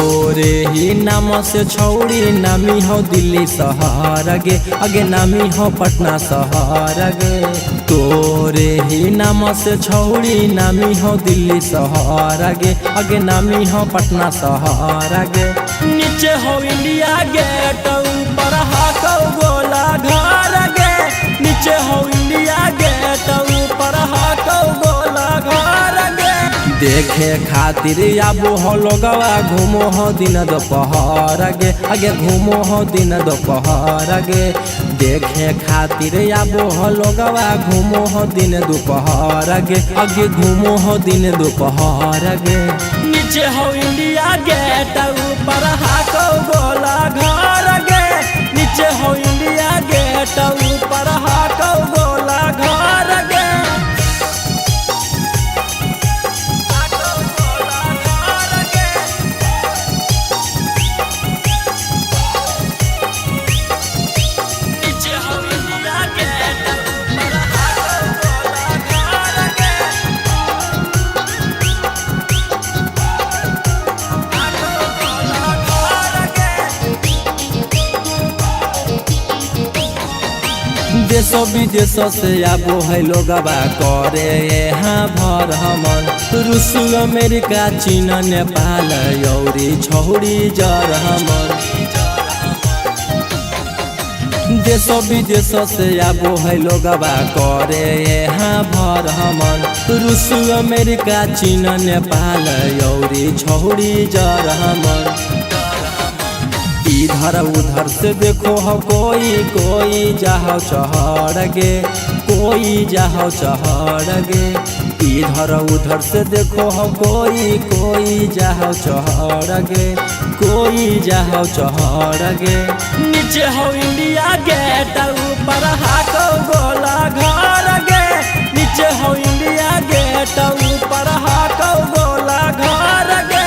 तोरे ही नाम से छौड़ी नामी हो दिल्ली शहर गे, आगे नामी हो पटना शहर गे। तोरे ही नाम से छौड़ी नामी हो दिल्ली शहर गे, आगे नामी हो पटना शहर गे। नीचे हो इंडिया गेट ऊपर हाको गोला घर गे, नीचे हो इंडिया गेट ऊपर हाको गोला घर गे। देखे खातिर आबो हो लोगवा घूमो हो दिन दोपहर गे, आगे घूमो हो दिन दोपहर गे। देखे खातिर आबो हो लोगवा घूमो हो दिन दोपहर गे, आगे घूमो हो दिन दोपहर गे। नीचे हो इंडिया गेट ऊपर हाको गोला घर गे, नीचे हो इंडिया गेट ऊपर हाको गोला घर गे। देशों विदेशों से आबो है लोगवा करे यहाँ भर हमन। रूस अमेरिका चीन नेपाल यौरी छौड़ी जर हमन। देशों विदेशों से आबो है लोगवा करे यहाँ भर हमन। रूस अमेरिका चीन नेपाल यौरी छौड़ी जर हमन। इधर उधर से देखो हो कोई जाहो चढ़ गे, कोई जाहो चढ़ गे। इधर उधर से देखो हो कोई जाहो चढ़ गे, कोई जाहो चढ़ गे। नीचे हो इंडिया गेट ऊपर हाको गोला घर गे, नीचे हो इंडिया गेट ऊपर हाको गोला घर गे।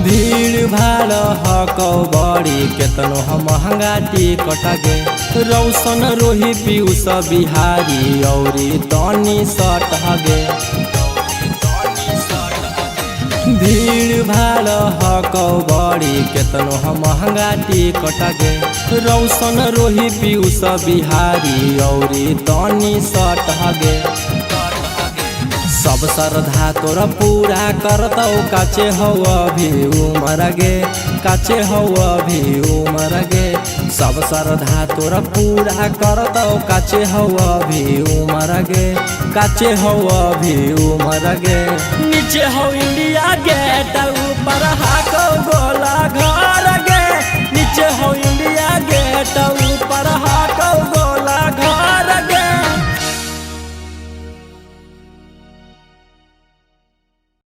भीड़ भाड़ हको बड़ी केतनो हम महंगा टिकट गे। रौशन रोही पीयूष बिहारी औरी तनी सट गे। भीड़ भाड़ हको बड़ी केतनो हम महंगा टिकट गे। रौशन रोही पीयूष बिहारी औरी तनी सट गे। सब श्रद्धा तोरा पूरा करतौ काचे हो अभी उमर गे, काचे हो अभी उमर गे। सब श्रद्धा तोरा पूरा करतौ काचे हो अभी उमर गे, काचे हो अभी उमर गे। नीचे हो इंडिया गेट ऊपर हाको गोला घर गे, नीचे हो इंडिया गेट